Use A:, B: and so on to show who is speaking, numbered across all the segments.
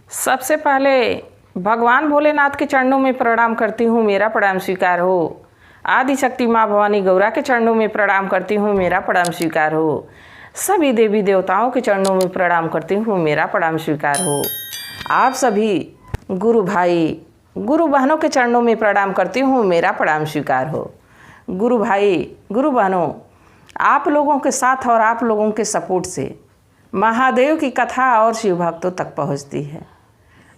A: सबसे पहले भगवान भोलेनाथ के चरणों में प्रणाम करती हूँ, मेरा प्रणाम स्वीकार हो। आदि शक्ति माँ भवानी गौरा के चरणों में प्रणाम करती हूँ, मेरा प्रणाम स्वीकार हो। सभी देवी देवताओं के चरणों में प्रणाम करती हूँ, मेरा प्रणाम स्वीकार हो। आप सभी गुरु भाई गुरु बहनों के चरणों में प्रणाम करती हूँ, मेरा प्रणाम स्वीकार हो। गुरु भाई गुरु बहनों, आप लोगों के साथ और आप लोगों के सपोर्ट से महादेव की कथा और शिव भक्तों तक पहुँचती है।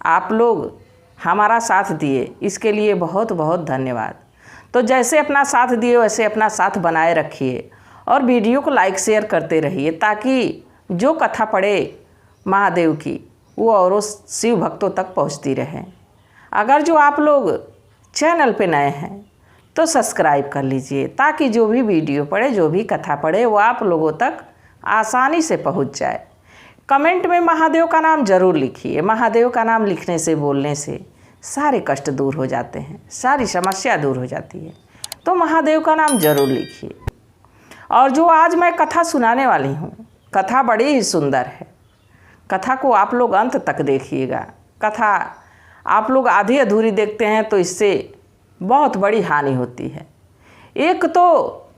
A: आप लोग हमारा साथ दिए, इसके लिए बहुत बहुत धन्यवाद। तो जैसे अपना साथ दिए वैसे अपना साथ बनाए रखिए और वीडियो को लाइक शेयर करते रहिए, ताकि जो कथा पढ़े महादेव की वो और शिव भक्तों तक पहुंचती रहे। अगर जो आप लोग चैनल पे नए हैं तो सब्सक्राइब कर लीजिए, ताकि जो भी वीडियो पढ़े, जो भी कथा पढ़े, वो आप लोगों तक आसानी से पहुंच जाए। कमेंट में महादेव का नाम ज़रूर लिखिए। महादेव का नाम लिखने से, बोलने से सारे कष्ट दूर हो जाते हैं, सारी समस्या दूर हो जाती है। तो महादेव का नाम ज़रूर लिखिए। और जो आज मैं कथा सुनाने वाली हूँ, कथा बड़ी ही सुंदर है। कथा को आप लोग अंत तक देखिएगा। कथा आप लोग आधी अधूरी देखते हैं तो इससे बहुत बड़ी हानि होती है। एक तो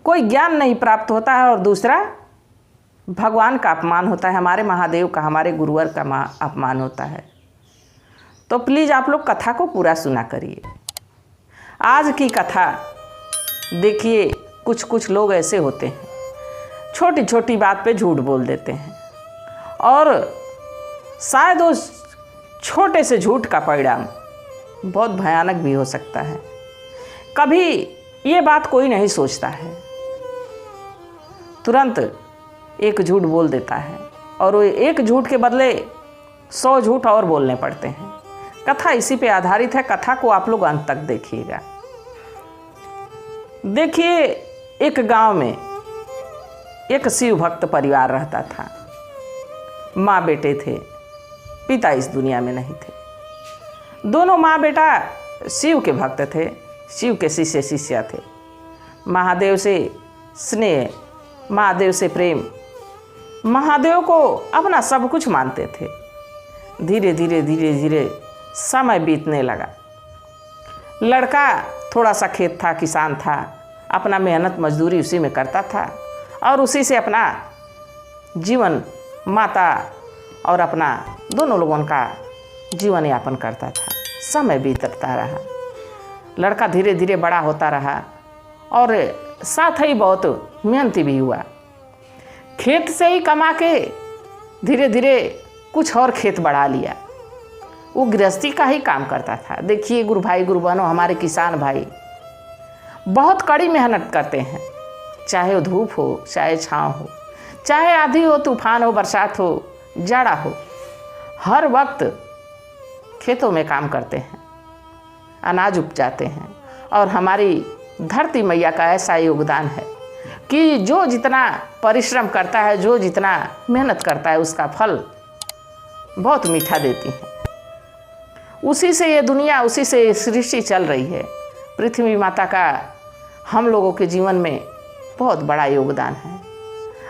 A: कोई ज्ञान नहीं प्राप्त होता है और दूसरा भगवान का अपमान होता है, हमारे महादेव का, हमारे गुरुवर का अपमान होता है। तो प्लीज़ आप लोग कथा को पूरा सुना करिए। आज की कथा देखिए, कुछ लोग ऐसे होते हैं, छोटी छोटी बात पे झूठ बोल देते हैं और शायद उस छोटे से झूठ का परिणाम बहुत भयानक भी हो सकता है। कभी ये बात कोई नहीं सोचता है, तुरंत एक झूठ बोल देता है और वो एक झूठ के बदले 100 झूठ और बोलने पड़ते हैं। कथा इसी पे आधारित है। कथा को आप लोग अंत तक देखिएगा। देखिए, एक गांव में एक शिव भक्त परिवार रहता था। माँ बेटे थे, पिता इस दुनिया में नहीं थे। दोनों माँ बेटा शिव के भक्त थे, शिव के शिष्य थे। महादेव से स्नेह, महादेव से प्रेम, महादेव को अपना सब कुछ मानते थे। धीरे धीरे समय बीतने लगा। लड़का थोड़ा सा खेत था, किसान था, अपना मेहनत मजदूरी उसी में करता था और उसी से अपना जीवन, माता और अपना दोनों लोगों का जीवन यापन करता था। समय बीतता रहा, लड़का धीरे धीरे बड़ा होता रहा और साथ ही बहुत मेहनती भी हुआ। खेत से ही कमा के धीरे धीरे कुछ और खेत बढ़ा लिया। वो गृहस्थी का ही काम करता था। देखिए गुरु भाई गुरु बहनों, हमारे किसान भाई बहुत कड़ी मेहनत करते हैं, चाहे वो धूप हो, चाहे छाँव हो, चाहे आंधी हो, तूफान हो, बरसात हो, जाड़ा हो, हर वक्त खेतों में काम करते हैं, अनाज उपजाते हैं। और हमारी धरती मैया का ऐसा योगदान है कि जो जितना परिश्रम करता है, जो जितना मेहनत करता है, उसका फल बहुत मीठा देती है। उसी से ये दुनिया, उसी से सृष्टि चल रही है। पृथ्वी माता का हम लोगों के जीवन में बहुत बड़ा योगदान है।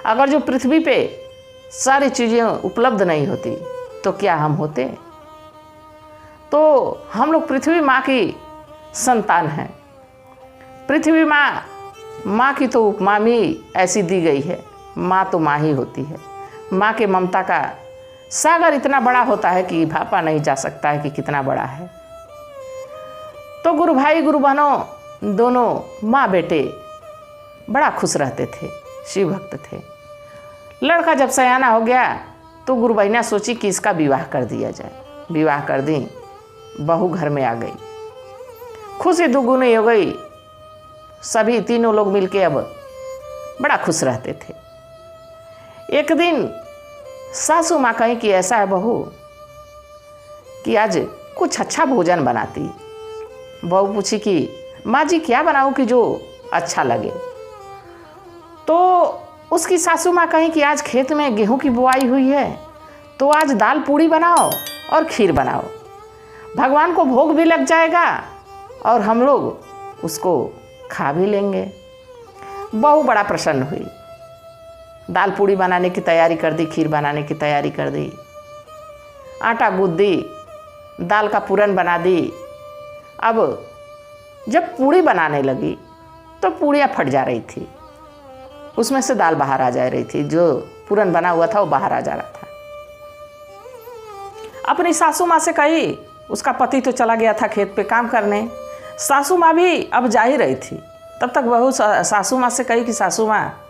A: अगर जो पृथ्वी पे सारी चीज़ें उपलब्ध नहीं होती तो क्या हम होते? तो हम लोग पृथ्वी माँ की संतान हैं। पृथ्वी माँ की तो उपमा भी ऐसी दी गई है। माँ तो माँ ही होती है। माँ के ममता का सागर इतना बड़ा होता है कि भापा नहीं जा सकता है कि कितना बड़ा है। तो गुरु भाई गुरु बहनों, दोनों माँ बेटे बड़ा खुश रहते थे, शिव भक्त थे। लड़का जब सयाना हो गया तो गुरु बहना सोची कि इसका विवाह कर दिया जाए। विवाह कर दी, बहू घर में आ गई, खुशी दुगुनी हो गई। सभी तीनों लोग मिलके अब बड़ा खुश रहते थे। एक दिन सासू माँ कहीं कि ऐसा है बहू कि आज कुछ अच्छा भोजन बनाती। बहू पूछी कि माँ जी क्या बनाऊँ कि जो अच्छा लगे। तो उसकी सासू माँ कहीं कि आज खेत में गेहूं की बुआई हुई है, तो आज दाल पूड़ी बनाओ और खीर बनाओ, भगवान को भोग भी लग जाएगा और हम लोग उसको खा भी लेंगे। बहू बड़ा प्रसन्न हुई, दाल पूड़ी बनाने की तैयारी कर दी, खीर बनाने की तैयारी कर दी, आटा गूँथ दी दाल का पूरन बना दी। अब जब पूड़ी बनाने लगी तो पूड़ियाँ फट जा रही थी, उसमें से दाल बाहर आ जा रही थी, जो पूरन बना हुआ था वो बाहर आ जा रहा था। अपनी सासू माँ से कही, उसका पति तो चला गया था खेत पे काम करने, सासू माँ भी अब जा ही रही थी। तब तक बहू सासू माँ से कही कि सासू माँ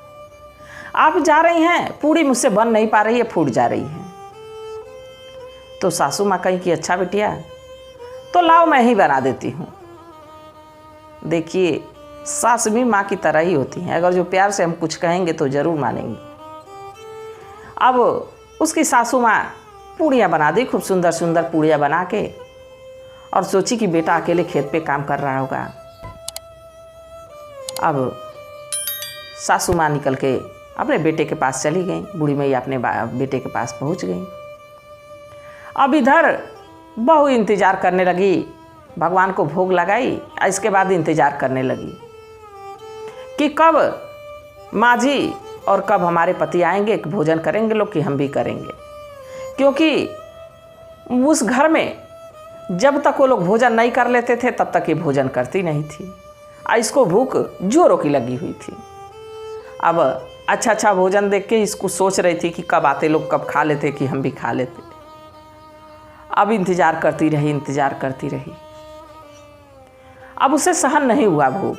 A: आप जा रही हैं, पूड़ी मुझसे बन नहीं पा रही है, फूट जा रही है। तो सासू माँ कही कि अच्छा बिटिया, तो लाओ मैं ही बना देती हूँ। देखिए सास भी माँ की तरह ही होती हैं, अगर जो प्यार से हम कुछ कहेंगे तो ज़रूर मानेंगी। अब उसकी सासू माँ पूड़ियाँ बना दी, खूब सुंदर सुंदर पूड़ियाँ बना के, और सोची कि बेटा अकेले खेत पे काम कर रहा होगा। अब सासू माँ निकल के अपने बेटे के पास चली गई, बूढ़ी मैया अपने बेटे के पास पहुँच गई। अब इधर बहू इंतज़ार करने लगी, भगवान को भोग लगाई, इसके बाद इंतज़ार करने लगी कि कब माँ जी और कब हमारे पति आएंगे, भोजन करेंगे लोग कि हम भी करेंगे। क्योंकि उस घर में जब तक वो लोग भोजन नहीं कर लेते थे तब तक ये भोजन करती नहीं थी, इसको भूख जोरों की लगी हुई थी। अब अच्छा अच्छा भोजन देख के इसको सोच रही थी कि कब आते लोग, कब खा लेते कि हम भी खा लेते। अब इंतज़ार करती रही, इंतज़ार करती रही। अब उसे सहन नहीं हुआ भूख,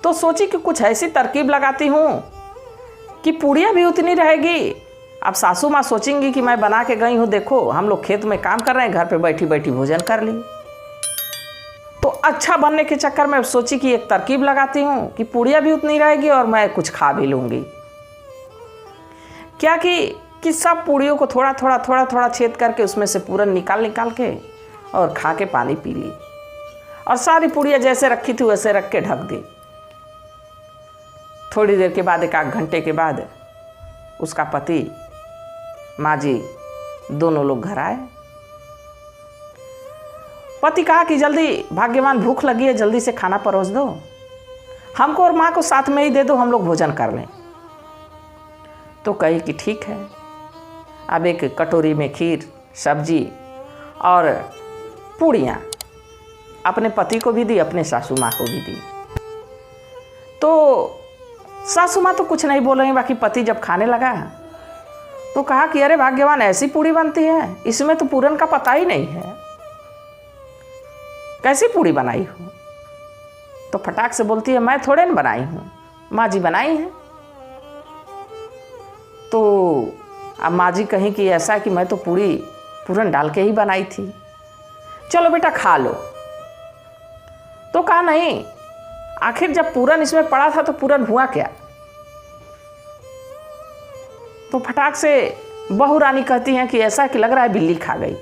A: तो सोची कि कुछ ऐसी तरकीब लगाती हूँ कि पूड़ियाँ भी उतनी रहेगी। अब सासू माँ सोचेंगी कि मैं बना के गई हूँ, देखो हम लोग खेत में काम कर रहे हैं, घर पे बैठी बैठी भोजन कर ली। तो अच्छा बनने के चक्कर में सोची कि एक तरकीब लगाती हूँ कि पूड़ियाँ भी उतनी रहेगी और मैं कुछ खा भी लूँगी। क्या कि सब पूड़ियों को थोड़ा थोड़ा थोड़ा थोड़ा छेद करके उसमें से पूरन निकाल निकाल के और खा के पानी पी ली, और सारी पूड़ियाँ जैसे रखी थी वैसे रख के ढक दी। थोड़ी देर के बाद, एक आध घंटे के बाद, उसका पति माँ जी दोनों लोग घर आए। पति कहा कि जल्दी भाग्यवान, भूख लगी है, जल्दी से खाना परोस दो, हमको और माँ को साथ में ही दे दो, हम लोग भोजन कर लें। तो कही कि ठीक है। अब एक कटोरी में खीर, सब्जी और पूड़ियाँ अपने पति को भी दी, अपने सासू माँ को भी दी। तो सासू माँ तो कुछ नहीं बोल रही, बाकी पति जब खाने लगा तो कहा कि अरे भाग्यवान, ऐसी पूड़ी बनती है, इसमें तो पूरन का पता ही नहीं है, कैसी पूड़ी बनाई हो? तो फटाक से बोलती है, मैं थोड़े न बनाई हूँ, माँ जी बनाई हैं। तो अब माँ जी कहीं कि ऐसा कि मैं तो पूरन डाल के ही बनाई थी, चलो बेटा खा लो। तो कहा नहीं, आखिर जब पूरन इसमें पड़ा था तो पूरन हुआ क्या? तो फटाक से बहू रानी कहती हैं कि ऐसा कि लग रहा है बिल्ली खा गई।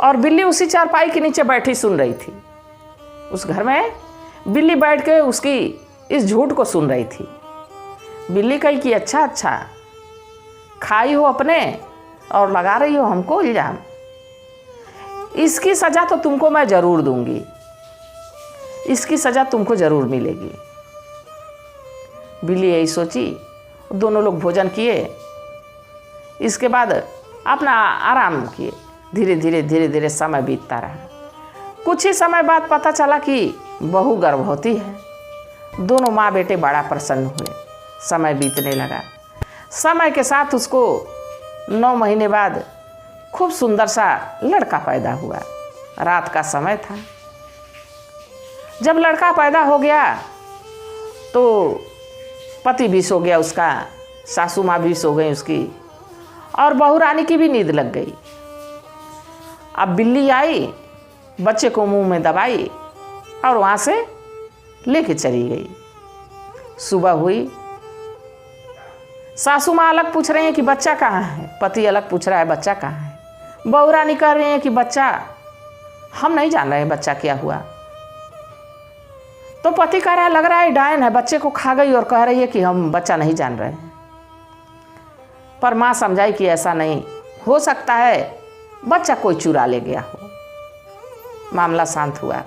A: और बिल्ली उसी चारपाई के नीचे बैठी सुन रही थी। उस घर में बिल्ली बैठ के उसकी इस झूठ को सुन रही थी। बिल्ली कही कि अच्छा अच्छा, खाई हो अपने और लगा रही हो हमको इल्जाम, इसकी सज़ा तो तुमको मैं ज़रूर दूंगी, इसकी सज़ा तुमको ज़रूर मिलेगी। बिल्ली यही सोची। दोनों लोग भोजन किए, इसके बाद अपना आराम किए। धीरे धीरे धीरे धीरे समय बीतता रहा। कुछ ही समय बाद पता चला कि बहू गर्भवती है। दोनों माँ बेटे बड़ा प्रसन्न हुए। समय बीतने लगा। समय के साथ उसको 9 महीने बाद खूब सुंदर सा लड़का पैदा हुआ। रात का समय था। जब लड़का पैदा हो गया तो पति भी सो गया उसका, सासू माँ भी सो गई उसकी, और बहू रानी की भी नींद लग गई। अब बिल्ली आई, बच्चे को मुंह में दबाई और वहाँ से लेके चली गई। सुबह हुई, सासू माँ अलग पूछ रही हैं कि बच्चा कहाँ है, पति अलग पूछ रहा है बच्चा कहाँ है। बहू रानी कह रही हैं कि बच्चा हम नहीं जान रहे बच्चा क्या हुआ। तो पति कह रहा है लग रहा है डायन है, बच्चे को खा गई, और कह रही है कि हम बच्चा नहीं जान रहे हैं। पर माँ समझाई कि ऐसा नहीं हो सकता है, बच्चा कोई चुरा ले गया हो। मामला शांत हुआ।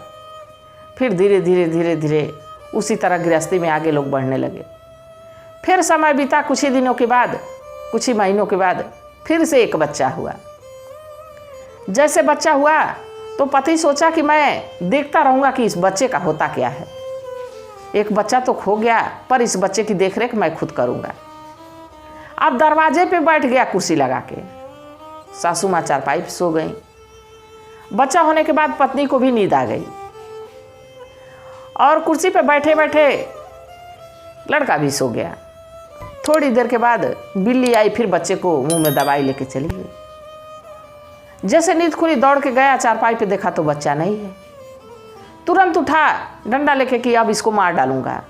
A: फिर धीरे धीरे धीरे धीरे उसी तरह गृहस्थी में आगे लोग बढ़ने लगे। फिर समय बीता। कुछ ही दिनों के बाद, कुछ ही महीनों के बाद फिर से एक बच्चा हुआ। जैसे बच्चा हुआ तो पति सोचा कि मैं देखता रहूँगा कि इस बच्चे का होता क्या है। एक बच्चा तो खो गया, पर इस बच्चे की देखरेख मैं खुद करूँगा। अब दरवाजे पे बैठ गया कुर्सी लगा के। सासू माँ चारपाई पे सो गई। बच्चा होने के बाद पत्नी को भी नींद आ गई और कुर्सी पे बैठे बैठे लड़का भी सो गया। थोड़ी देर के बाद बिल्ली आई, फिर बच्चे को मुंह में दवाई लेके चली गई। जैसे नींद खुली दौड़ के गया चारपाई पे, देखा तो बच्चा नहीं है। तुरंत उठा डंडा लेके कि अब इसको मार डालूंगा,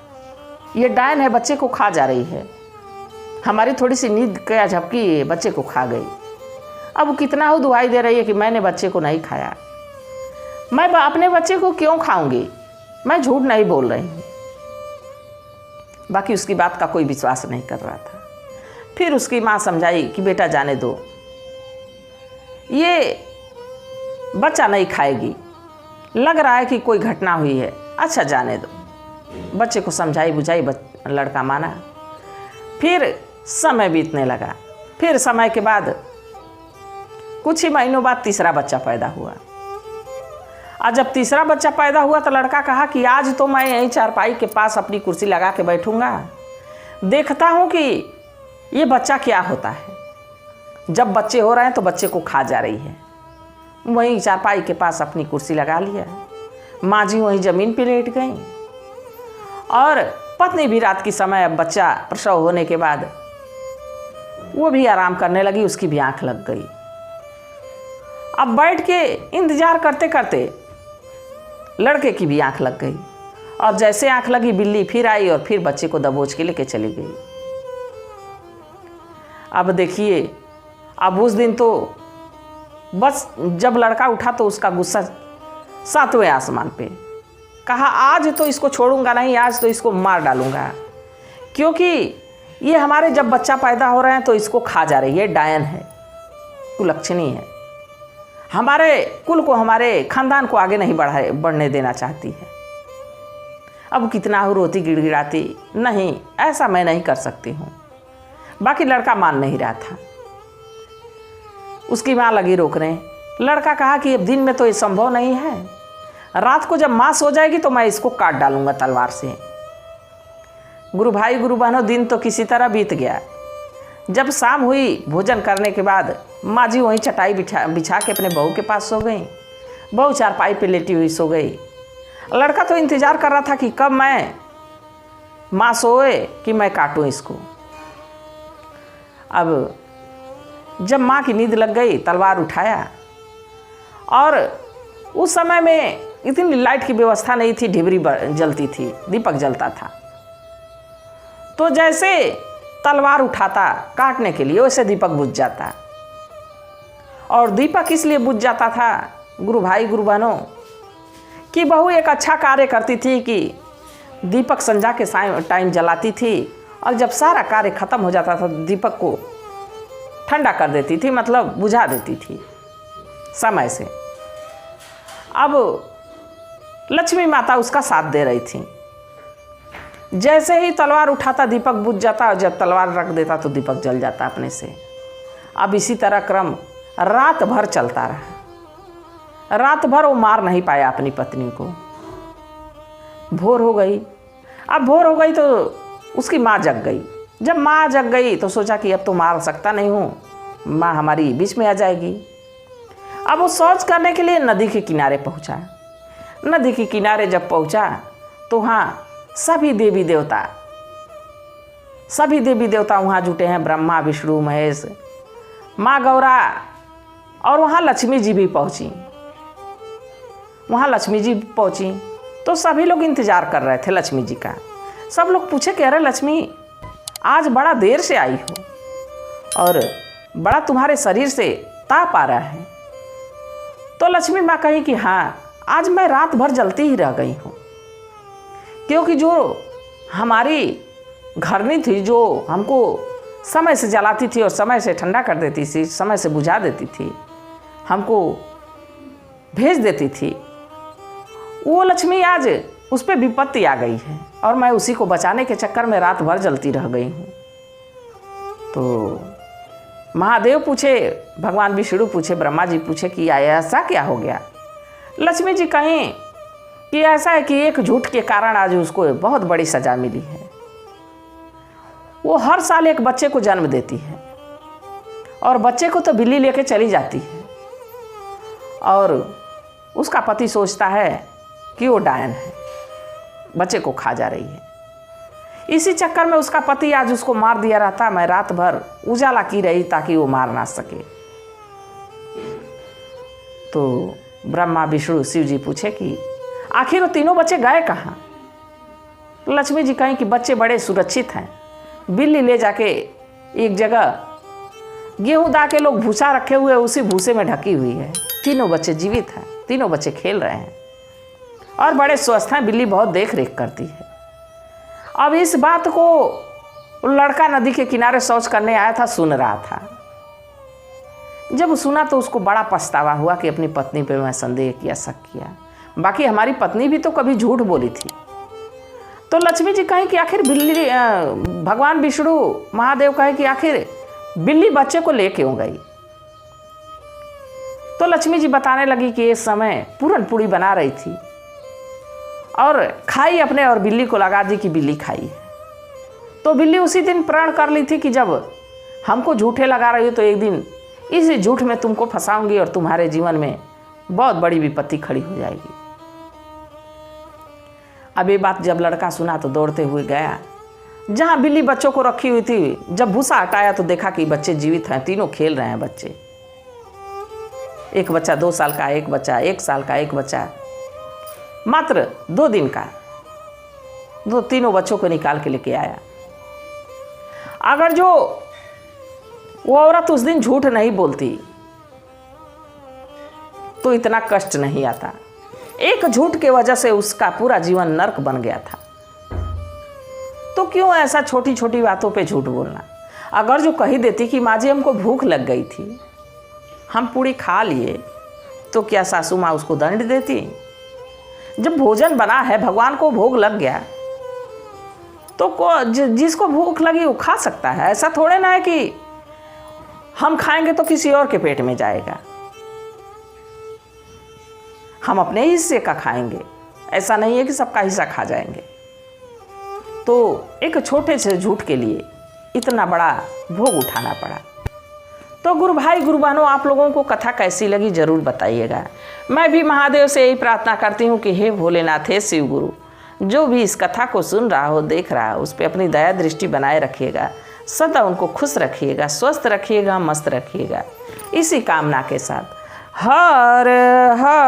A: ये डायन है, बच्चे को खा जा रही है। हमारी थोड़ी सी नींद क्या झपकी, बच्चे को खा गई। अब वो कितना हो दुहाई दे रही है कि मैंने बच्चे को नहीं खाया, मैं अपने बच्चे को क्यों खाऊंगी, मैं झूठ नहीं बोल रही हूँ। बाकी उसकी बात का कोई विश्वास नहीं कर रहा था। फिर उसकी माँ समझाई कि बेटा जाने दो, ये बच्चा नहीं खाएगी, लग रहा है कि कोई घटना हुई है, अच्छा जाने दो। बच्चे को समझाई बुझाई, लड़का माना। फिर समय बीतने लगा। फिर समय के बाद कुछ ही महीनों बाद तीसरा बच्चा पैदा हुआ। और जब तीसरा बच्चा पैदा हुआ तो लड़का कहा कि आज तो मैं यहीं चारपाई के पास अपनी कुर्सी लगा के बैठूंगा, देखता हूँ कि ये बच्चा क्या होता है। जब बच्चे हो रहे हैं तो बच्चे को खा जा रही है। वहीं चारपाई के पास अपनी कुर्सी लगा लिया। माँ जी वहीं ज़मीन पे लेट गई और पत्नी भी रात की समय, अब बच्चा प्रसव होने के बाद वो भी आराम करने लगी, उसकी भी आँख लग गई। अब बैठ के इंतजार करते करते लड़के की भी आंख लग गई और जैसे आंख लगी बिल्ली फिर आई और फिर बच्चे को दबोच के लेके चली गई। अब देखिए, अब उस दिन तो बस जब लड़का उठा तो उसका गुस्सा 7वें आसमान पे। कहा आज तो इसको छोड़ूंगा नहीं, आज तो इसको मार डालूंगा, क्योंकि ये हमारे जब बच्चा पैदा हो रहे हैं तो इसको खा जा रही है, डायन है, कुलक्षणी है, हमारे कुल को, हमारे खानदान को आगे नहीं बढ़ने देना चाहती है। अब कितना हो रोती गिड़गिड़ाती, नहीं ऐसा मैं नहीं कर सकती हूँ। बाकी लड़का मान नहीं रहा था। उसकी माँ लगी रोकने। लड़का कहा कि अब दिन में तो ये संभव नहीं है, रात को जब माँ सो जाएगी तो मैं इसको काट डालूंगा तलवार से। गुरु भाई गुरु बहनों, दिन तो किसी तरह बीत गया। जब शाम हुई, भोजन करने के बाद माँ जी वहीं चटाई बिछा के अपने बहू के पास सो गई। बहू चारपाई पे लेटी हुई सो गई। लड़का तो इंतज़ार कर रहा था कि कब मैं माँ सोए कि मैं काटूँ इसको। अब जब माँ की नींद लग गई, तलवार उठाया और उस समय में इतनी लाइट की व्यवस्था नहीं थी, ढिबरी जलती थी, दीपक जलता था। तो जैसे तलवार उठाता काटने के लिए, वैसे दीपक बुझ जाता। और दीपक इसलिए बुझ जाता था गुरु भाई गुरु बहनों कि बहू एक अच्छा कार्य करती थी कि दीपक संध्या के टाइम जलाती थी और जब सारा कार्य खत्म हो जाता था दीपक को ठंडा कर देती थी, मतलब बुझा देती थी समय से। अब लक्ष्मी माता उसका साथ दे रही थी। जैसे ही तलवार उठाता दीपक बुझ जाता और जब तलवार रख देता तो दीपक जल जाता अपने से। अब इसी तरह क्रम रात भर चलता रहा। रात भर वो मार नहीं पाया अपनी पत्नी को। भोर हो गई। अब भोर हो गई तो उसकी माँ जग गई। जब माँ जग गई तो सोचा कि अब तो मार सकता नहीं हूँ, माँ हमारी बीच में आ जाएगी। अब वो शौच करने के लिए नदी के किनारे पहुँचा। नदी के किनारे जब पहुँचा तो वहाँ सभी देवी देवता वहाँ जुटे हैं, ब्रह्मा विष्णु महेश, माँ गौरा, और वहाँ लक्ष्मी जी भी पहुँची। तो सभी लोग इंतज़ार कर रहे थे लक्ष्मी जी का। सब लोग पूछे कह रहे लक्ष्मी आज बड़ा देर से आई हो और बड़ा तुम्हारे शरीर से ताप आ रहा है। तो लक्ष्मी माँ कही कि हाँ, आज मैं रात भर जलती ही रह गई हूँ, क्योंकि जो हमारी घरनी थी, जो हमको समय से जलाती थी और समय से ठंडा कर देती थी, समय से बुझा देती थी, हमको भेज देती थी, वो लक्ष्मी आज उस पर विपत्ति आ गई है और मैं उसी को बचाने के चक्कर में रात भर जलती रह गई हूँ। तो महादेव पूछे, भगवान विष्णु पूछे, ब्रह्मा जी पूछे कि ऐसा क्या हो गया। लक्ष्मी जी कहें कि ऐसा है कि एक झूठ के कारण आज उसको बहुत बड़ी सजा मिली है। वो हर साल एक बच्चे को जन्म देती है और बच्चे को तो बिल्ली लेके चली जाती है और उसका पति सोचता है कि वो डायन है, बच्चे को खा जा रही है। इसी चक्कर में उसका पति आज उसको मार दिया रहता। मैं रात भर उजाला की रही ताकि वो मार ना सके। तो ब्रह्मा विष्णु शिव जी पूछे कि आखिर वो तीनों बच्चे गए कहाँ। लक्ष्मी जी कहें कि बच्चे बड़े सुरक्षित हैं, बिल्ली ले जाके एक जगह गेहूं दा के लोग भूसा रखे हुए, उसी भूसे में ढकी हुई है। तीनों बच्चे जीवित हैं, तीनों बच्चे खेल रहे हैं और बड़े स्वस्थ हैं। बिल्ली बहुत देख रेख करती है। अब इस बात को लड़का नदी के किनारे शौच करने आया था, सुन रहा था। जब सुना तो उसको बड़ा पछतावा हुआ कि अपनी पत्नी पे मैं संदेह किया, शक किया। बाकी हमारी पत्नी भी तो कभी झूठ बोली थी। तो लक्ष्मी जी कहें कि आखिर बिल्ली, भगवान विष्णु महादेव कहे कि आखिर बिल्ली बच्चे को ले क्यों गई। तो लक्ष्मी जी बताने लगी कि इस समय पूरन पूड़ी बना रही थी और खाई अपने और बिल्ली को लगा दी कि बिल्ली खाई। तो बिल्ली उसी दिन प्रण कर ली थी कि जब हमको झूठे लगा रही हो तो एक दिन इस झूठ में तुमको फंसाऊंगी और तुम्हारे जीवन में बहुत बड़ी विपत्ति खड़ी हो जाएगी। अब ये बात जब लड़का सुना तो दौड़ते हुए गया जहाँ बिल्ली बच्चों को रखी हुई थी। जब भूसा हटाया तो देखा कि बच्चे जीवित हैं, तीनों खेल रहे हैं बच्चे। एक बच्चा 2 साल का, एक बच्चा 1 साल का, एक बच्चा मात्र 2 दिन का। तीनों बच्चों को निकाल के लेके आया। अगर जो वो औरत उस दिन झूठ नहीं बोलती तो इतना कष्ट नहीं आता। एक झूठ के वजह से उसका पूरा जीवन नर्क बन गया था। तो क्यों ऐसा छोटी छोटी बातों पे झूठ बोलना। अगर जो कही देती कि माँ जी हमको भूख लग गई थी, हम पूरी खा लिए, तो क्या सासू माँ उसको दंड देती। जब भोजन बना है, भगवान को भोग लग गया, तो जिसको भूख लगी वो खा सकता है। ऐसा थोड़े ना है कि हम खाएंगे तो किसी और के पेट में जाएगा, हम अपने हिस्से का खाएंगे। ऐसा नहीं है कि सबका हिस्सा खा जाएंगे। तो एक छोटे से झूठ के लिए इतना बड़ा भोग उठाना पड़ा। तो गुरु भाई गुरु बहनों, आप लोगों को कथा कैसी लगी ज़रूर बताइएगा। मैं भी महादेव से यही प्रार्थना करती हूँ कि हे भोलेनाथ, हे शिव गुरु, जो भी इस कथा को सुन रहा हो, देख रहा हो, उस पर अपनी दया दृष्टि बनाए रखिएगा। सदा उनको खुश रखिएगा, स्वस्थ रखिएगा, मस्त रखिएगा। इसी कामना के साथ हर हर